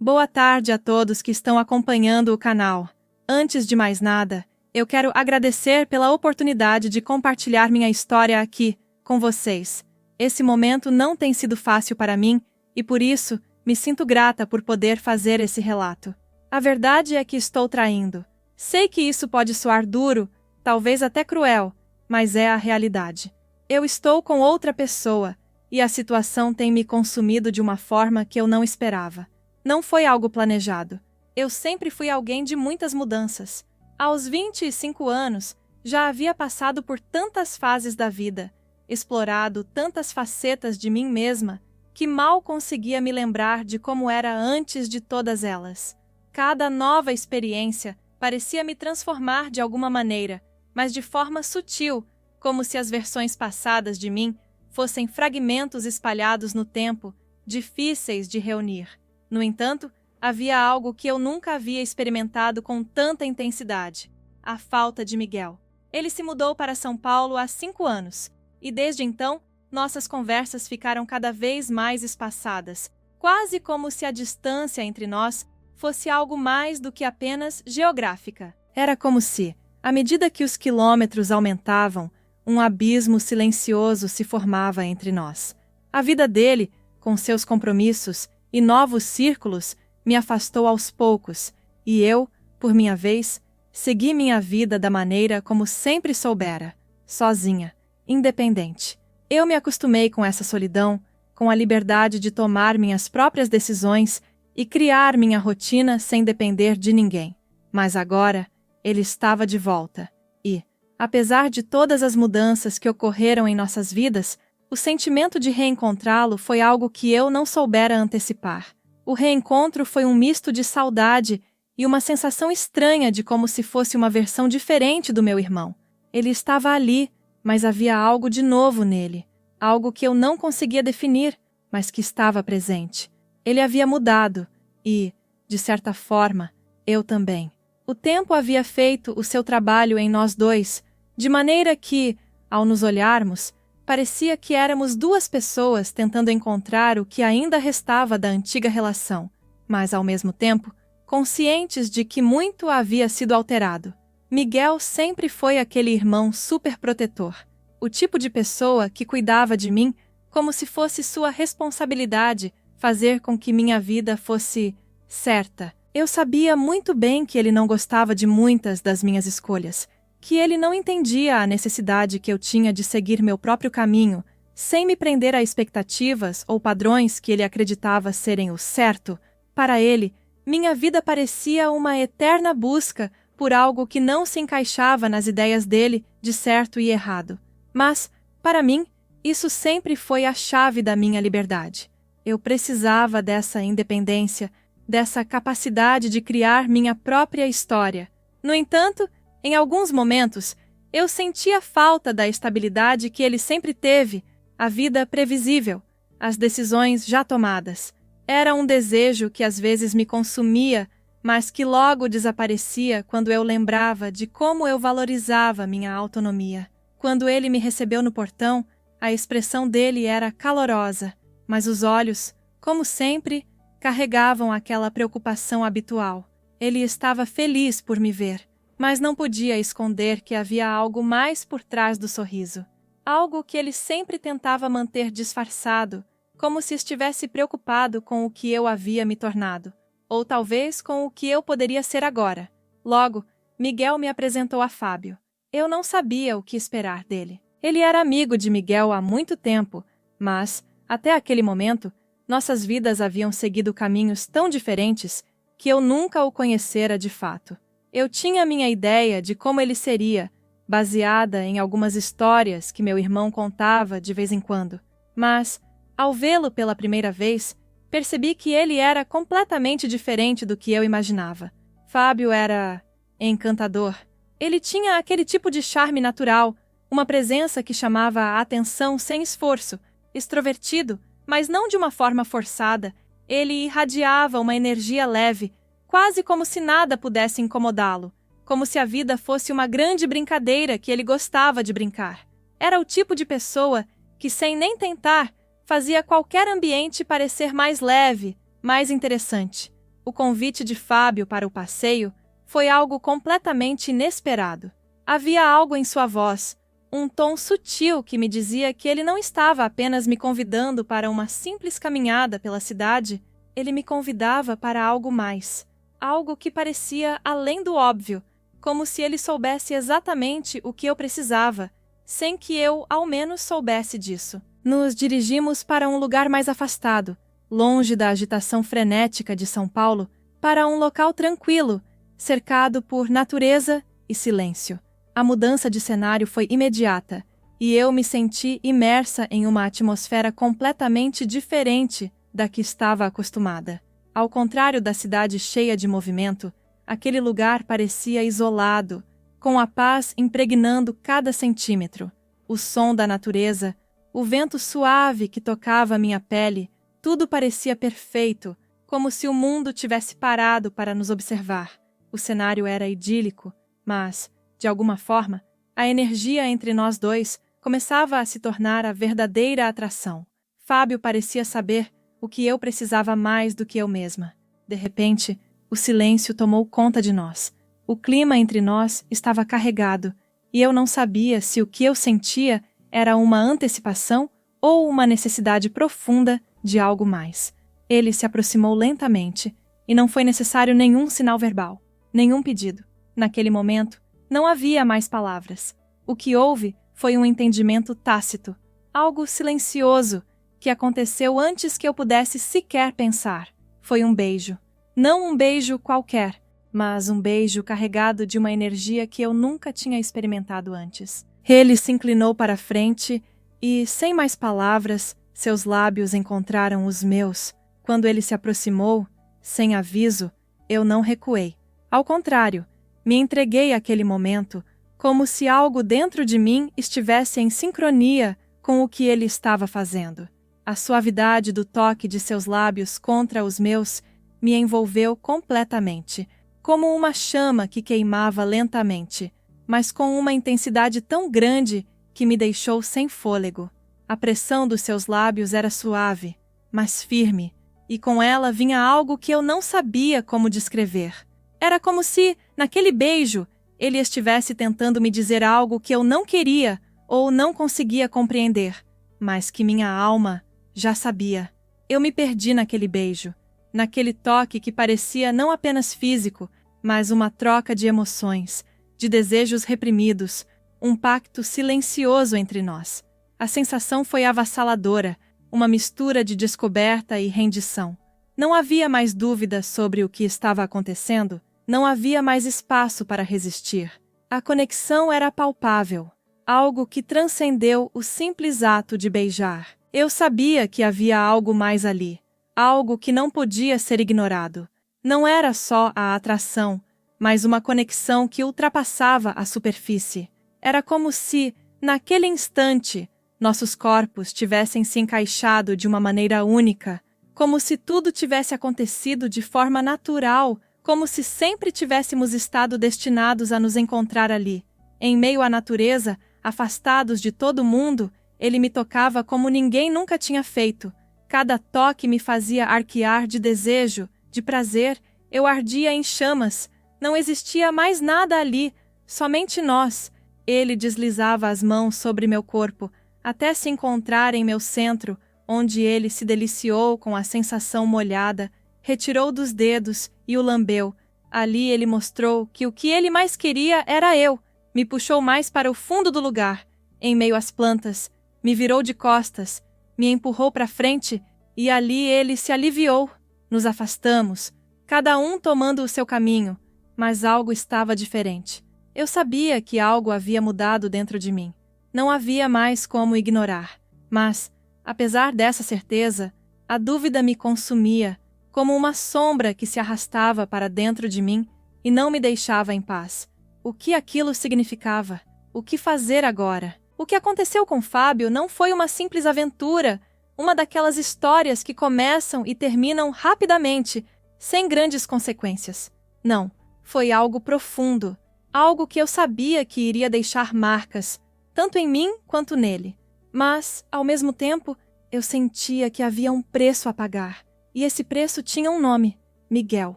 Boa tarde a todos que estão acompanhando o canal. Antes de mais nada, eu quero agradecer pela oportunidade de compartilhar minha história aqui com vocês. Esse momento não tem sido fácil para mim e por isso me sinto grata por poder fazer esse relato. A verdade é que estou traindo. Sei que isso pode soar duro, talvez até cruel, mas é a realidade. Eu estou com outra pessoa e a situação tem me consumido de uma forma que eu não esperava. Não foi algo planejado. Eu sempre fui alguém de muitas mudanças. Aos 25 anos, já havia passado por tantas fases da vida, explorado tantas facetas de mim mesma, que mal conseguia me lembrar de como era antes de todas elas. Cada nova experiência parecia me transformar de alguma maneira, mas de forma sutil, como se as versões passadas de mim fossem fragmentos espalhados no tempo, difíceis de reunir. No entanto, havia algo que eu nunca havia experimentado com tanta intensidade: a falta de Miguel. Ele se mudou para São Paulo há 5 anos, e desde então, nossas conversas ficaram cada vez mais espaçadas, quase como se a distância entre nós fosse algo mais do que apenas geográfica. Era como se, à medida que os quilômetros aumentavam, um abismo silencioso se formava entre nós. A vida dele, com seus compromissos e novos círculos, me afastou aos poucos, e eu, por minha vez, segui minha vida da maneira como sempre soubera, sozinha, independente. Eu me acostumei com essa solidão, com a liberdade de tomar minhas próprias decisões e criar minha rotina sem depender de ninguém. Mas agora, ele estava de volta, e, apesar de todas as mudanças que ocorreram em nossas vidas, o sentimento de reencontrá-lo foi algo que eu não soubera antecipar. O reencontro foi um misto de saudade e uma sensação estranha de como se fosse uma versão diferente do meu irmão. Ele estava ali, mas havia algo de novo nele, algo que eu não conseguia definir, mas que estava presente. Ele havia mudado e, de certa forma, eu também. O tempo havia feito o seu trabalho em nós dois, de maneira que, ao nos olharmos, parecia que éramos duas pessoas tentando encontrar o que ainda restava da antiga relação, mas, ao mesmo tempo, conscientes de que muito havia sido alterado. Miguel sempre foi aquele irmão superprotetor, o tipo de pessoa que cuidava de mim como se fosse sua responsabilidade fazer com que minha vida fosse certa. Eu sabia muito bem que ele não gostava de muitas das minhas escolhas, que ele não entendia a necessidade que eu tinha de seguir meu próprio caminho, sem me prender a expectativas ou padrões que ele acreditava serem o certo. Para ele, minha vida parecia uma eterna busca por algo que não se encaixava nas ideias dele de certo e errado. Mas, para mim, isso sempre foi a chave da minha liberdade. Eu precisava dessa independência, dessa capacidade de criar minha própria história. No entanto, em alguns momentos, eu sentia falta da estabilidade que ele sempre teve, a vida previsível, as decisões já tomadas. Era um desejo que às vezes me consumia, mas que logo desaparecia quando eu lembrava de como eu valorizava minha autonomia. Quando ele me recebeu no portão, a expressão dele era calorosa, mas os olhos, como sempre, carregavam aquela preocupação habitual. Ele estava feliz por me ver, mas não podia esconder que havia algo mais por trás do sorriso. Algo que ele sempre tentava manter disfarçado, como se estivesse preocupado com o que eu havia me tornado, ou talvez com o que eu poderia ser agora. Logo, Miguel me apresentou a Fábio. Eu não sabia o que esperar dele. Ele era amigo de Miguel há muito tempo, mas, até aquele momento, nossas vidas haviam seguido caminhos tão diferentes que eu nunca o conhecera de fato. Eu tinha minha ideia de como ele seria, baseada em algumas histórias que meu irmão contava de vez em quando. Mas, ao vê-lo pela primeira vez, percebi que ele era completamente diferente do que eu imaginava. Fábio era encantador. Ele tinha aquele tipo de charme natural, uma presença que chamava a atenção sem esforço, extrovertido, mas não de uma forma forçada. Ele irradiava uma energia leve, quase como se nada pudesse incomodá-lo, como se a vida fosse uma grande brincadeira que ele gostava de brincar. Era o tipo de pessoa que, sem nem tentar, fazia qualquer ambiente parecer mais leve, mais interessante. o convite de Fábio para o passeio foi algo completamente inesperado. Havia algo em sua voz, um tom sutil que me dizia que ele não estava apenas me convidando para uma simples caminhada pela cidade, ele me convidava para algo mais, algo que parecia além do óbvio, como se ele soubesse exatamente o que eu precisava, sem que eu ao menos soubesse disso. Nos dirigimos para um lugar mais afastado, longe da agitação frenética de São Paulo, para um local tranquilo, cercado por natureza e silêncio. A mudança de cenário foi imediata, e eu me senti imersa em uma atmosfera completamente diferente da que estava acostumada. Ao contrário da cidade cheia de movimento, aquele lugar parecia isolado, com a paz impregnando cada centímetro. O som da natureza, o vento suave que tocava minha pele, tudo parecia perfeito, como se o mundo tivesse parado para nos observar. O cenário era idílico, mas, de alguma forma, a energia entre nós dois começava a se tornar a verdadeira atração. Fábio parecia saber o que eu precisava mais do que eu mesma. De repente, o silêncio tomou conta de nós. O clima entre nós estava carregado, e eu não sabia se o que eu sentia era uma antecipação ou uma necessidade profunda de algo mais. Ele se aproximou lentamente, e não foi necessário nenhum sinal verbal, nenhum pedido. Naquele momento, não havia mais palavras. O que houve foi um entendimento tácito, algo silencioso, que aconteceu antes que eu pudesse sequer pensar. Foi um beijo. Não um beijo qualquer, mas um beijo carregado de uma energia que eu nunca tinha experimentado antes. Ele se inclinou para a frente e, sem mais palavras, seus lábios encontraram os meus. Quando ele se aproximou, sem aviso, eu não recuei. Ao contrário, me entreguei àquele momento, como se algo dentro de mim estivesse em sincronia com o que ele estava fazendo. A suavidade do toque de seus lábios contra os meus me envolveu completamente, como uma chama que queimava lentamente, mas com uma intensidade tão grande que me deixou sem fôlego. A pressão dos seus lábios era suave, mas firme, e com ela vinha algo que eu não sabia como descrever. Era como se, naquele beijo, ele estivesse tentando me dizer algo que eu não queria ou não conseguia compreender, mas que minha alma já sabia. Eu me perdi naquele beijo, naquele toque que parecia não apenas físico, mas uma troca de emoções, de desejos reprimidos, um pacto silencioso entre nós. A sensação foi avassaladora, uma mistura de descoberta e rendição. Não havia mais dúvida sobre o que estava acontecendo, não havia mais espaço para resistir. A conexão era palpável, algo que transcendeu o simples ato de beijar. Eu sabia que havia algo mais ali, algo que não podia ser ignorado. Não era só a atração, mas uma conexão que ultrapassava a superfície. Era como se, naquele instante, nossos corpos tivessem se encaixado de uma maneira única, como se tudo tivesse acontecido de forma natural, como se sempre tivéssemos estado destinados a nos encontrar ali. Em meio à natureza, afastados de todo mundo, ele me tocava como ninguém nunca tinha feito. Cada toque me fazia arquear de desejo, de prazer. Eu ardia em chamas. Não existia mais nada ali, somente nós. Ele deslizava as mãos sobre meu corpo, até se encontrar em meu centro, onde ele se deliciou com a sensação molhada, retirou dos dedos e o lambeu. Ali ele mostrou que o que ele mais queria era eu. Me puxou mais para o fundo do lugar, em meio às plantas, me virou de costas, me empurrou para frente e ali ele se aliviou. Nos afastamos, cada um tomando o seu caminho, mas algo estava diferente. Eu sabia que algo havia mudado dentro de mim. Não havia mais como ignorar. Mas, apesar dessa certeza, a dúvida me consumia, como uma sombra que se arrastava para dentro de mim e não me deixava em paz. O que aquilo significava? O que fazer agora? O que aconteceu com Fábio não foi uma simples aventura, uma daquelas histórias que começam e terminam rapidamente, sem grandes consequências. Não, foi algo profundo, algo que eu sabia que iria deixar marcas, tanto em mim quanto nele. Mas, ao mesmo tempo, eu sentia que havia um preço a pagar, e esse preço tinha um nome: Miguel.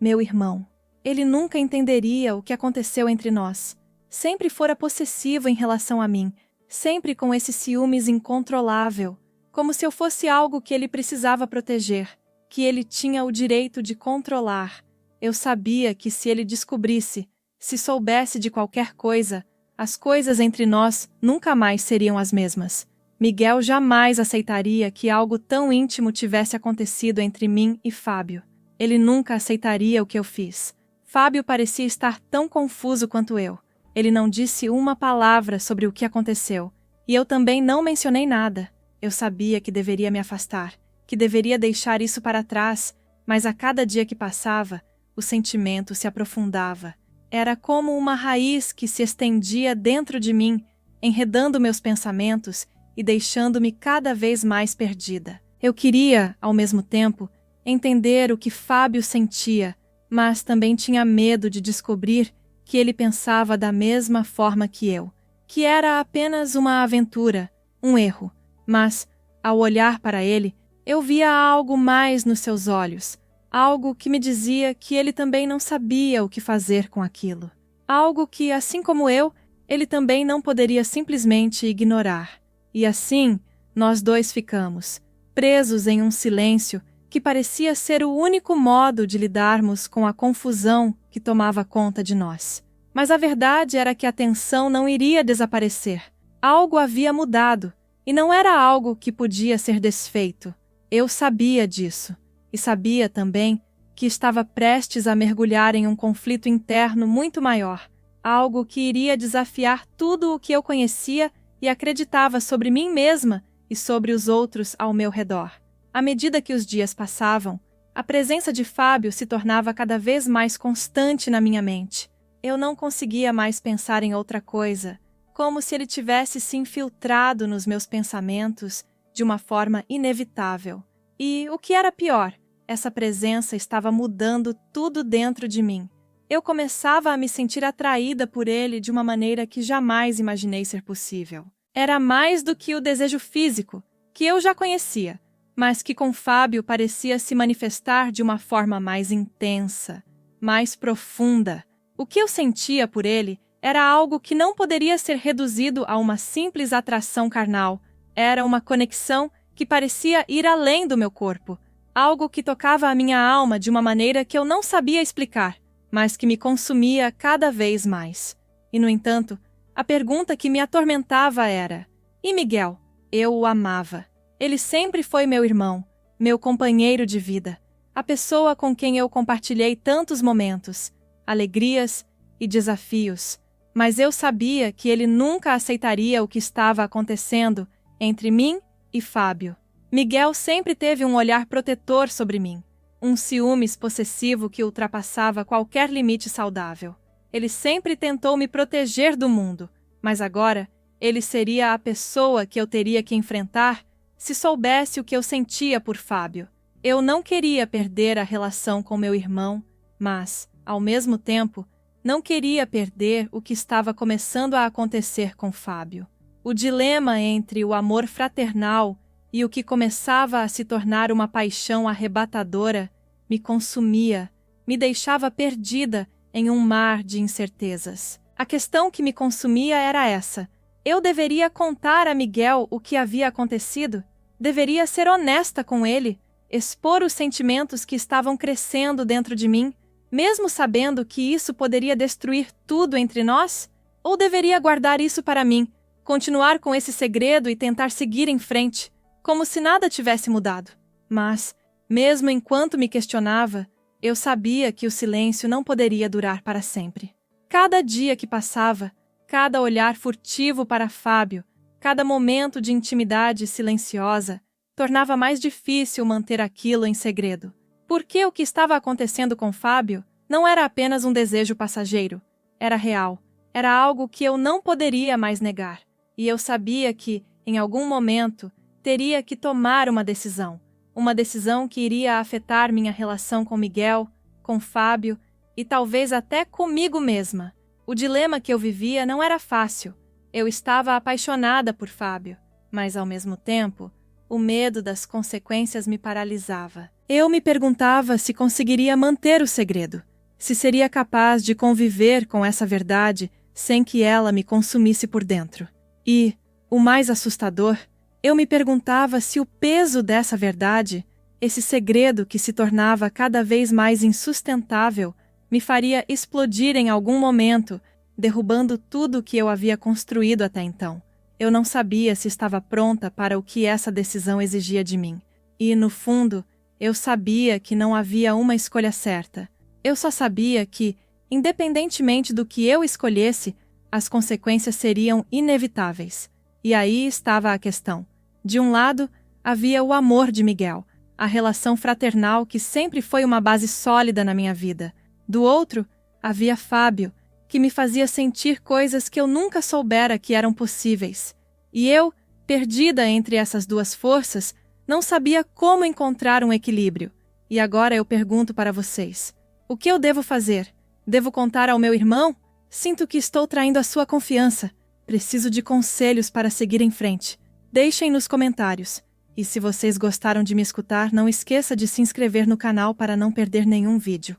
meu irmão. Ele nunca entenderia o que aconteceu entre nós. Sempre fora possessivo em relação a mim, sempre com esse ciúmes incontrolável, como se eu fosse algo que ele precisava proteger, que ele tinha o direito de controlar. Eu sabia que se ele descobrisse, se soubesse de qualquer coisa, as coisas entre nós nunca mais seriam as mesmas. Miguel jamais aceitaria que algo tão íntimo tivesse acontecido entre mim e Fábio. Ele nunca aceitaria o que eu fiz. Fábio parecia estar tão confuso quanto eu. Ele não disse uma palavra sobre o que aconteceu, e eu também não mencionei nada. Eu sabia que deveria me afastar, que deveria deixar isso para trás, mas a cada dia que passava, o sentimento se aprofundava. Era como uma raiz que se estendia dentro de mim, enredando meus pensamentos e deixando-me cada vez mais perdida. Eu queria, ao mesmo tempo, entender o que Fábio sentia, mas também tinha medo de descobrir que ele pensava da mesma forma que eu, que era apenas uma aventura, um erro. Mas, ao olhar para ele, eu via algo mais nos seus olhos, algo que me dizia que ele também não sabia o que fazer com aquilo. Algo que, assim como eu, ele também não poderia simplesmente ignorar. E assim, nós dois ficamos, presos em um silêncio que parecia ser o único modo de lidarmos com a confusão que tomava conta de nós. Mas a verdade era que a tensão não iria desaparecer. Algo havia mudado, e não era algo que podia ser desfeito. Eu sabia disso, e sabia também que estava prestes a mergulhar em um conflito interno muito maior, algo que iria desafiar tudo o que eu conhecia e acreditava sobre mim mesma e sobre os outros ao meu redor. À medida que os dias passavam, a presença de Fábio se tornava cada vez mais constante na minha mente. Eu não conseguia mais pensar em outra coisa, como se ele tivesse se infiltrado nos meus pensamentos de uma forma inevitável. E, o que era pior, essa presença estava mudando tudo dentro de mim. Eu começava a me sentir atraída por ele de uma maneira que jamais imaginei ser possível. Era mais do que o desejo físico, que eu já conhecia, mas que com Fábio parecia se manifestar de uma forma mais intensa, mais profunda. O que eu sentia por ele era algo que não poderia ser reduzido a uma simples atração carnal. Era uma conexão que parecia ir além do meu corpo, algo que tocava a minha alma de uma maneira que eu não sabia explicar, mas que me consumia cada vez mais. E, no entanto, a pergunta que me atormentava era: e Miguel? Eu o amava. Ele sempre foi meu irmão, meu companheiro de vida, a pessoa com quem eu compartilhei tantos momentos, alegrias e desafios. Mas eu sabia que ele nunca aceitaria o que estava acontecendo entre mim e Fábio. Miguel sempre teve um olhar protetor sobre mim, um ciúmes possessivo que ultrapassava qualquer limite saudável. Ele sempre tentou me proteger do mundo, mas agora ele seria a pessoa que eu teria que enfrentar se soubesse o que eu sentia por Fábio. Eu não queria perder a relação com meu irmão, mas, ao mesmo tempo, não queria perder o que estava começando a acontecer com Fábio. O dilema entre o amor fraternal e o que começava a se tornar uma paixão arrebatadora me consumia, me deixava perdida em um mar de incertezas. A questão que me consumia era essa: eu deveria contar a Miguel o que havia acontecido? Deveria ser honesta com ele, expor os sentimentos que estavam crescendo dentro de mim, mesmo sabendo que isso poderia destruir tudo entre nós? Ou deveria guardar isso para mim, continuar com esse segredo e tentar seguir em frente, como se nada tivesse mudado? Mas, mesmo enquanto me questionava, eu sabia que o silêncio não poderia durar para sempre. Cada dia que passava, cada olhar furtivo para Fábio, cada momento de intimidade silenciosa, tornava mais difícil manter aquilo em segredo. Porque o que estava acontecendo com Fábio não era apenas um desejo passageiro, era real, era algo que eu não poderia mais negar. E eu sabia que, em algum momento, teria que tomar uma decisão que iria afetar minha relação com Miguel, com Fábio e talvez até comigo mesma. O dilema que eu vivia não era fácil. Eu estava apaixonada por Fábio, mas ao mesmo tempo, o medo das consequências me paralisava. Eu me perguntava se conseguiria manter o segredo, se seria capaz de conviver com essa verdade sem que ela me consumisse por dentro. E, o mais assustador, eu me perguntava se o peso dessa verdade, esse segredo que se tornava cada vez mais insustentável, me faria explodir em algum momento, derrubando tudo o que eu havia construído até então. Eu não sabia se estava pronta para o que essa decisão exigia de mim. E, no fundo, eu sabia que não havia uma escolha certa. Eu só sabia que, independentemente do que eu escolhesse, as consequências seriam inevitáveis. E aí estava a questão. De um lado, havia o amor de Miguel, a relação fraternal que sempre foi uma base sólida na minha vida. Do outro, havia Fábio, que me fazia sentir coisas que eu nunca soubera que eram possíveis. E eu, perdida entre essas duas forças, não sabia como encontrar um equilíbrio. E agora eu pergunto para vocês: o que eu devo fazer? Devo contar ao meu irmão? Sinto que estou traindo a sua confiança. Preciso de conselhos para seguir em frente. Deixem nos comentários. E se vocês gostaram de me escutar, não esqueça de se inscrever no canal para não perder nenhum vídeo.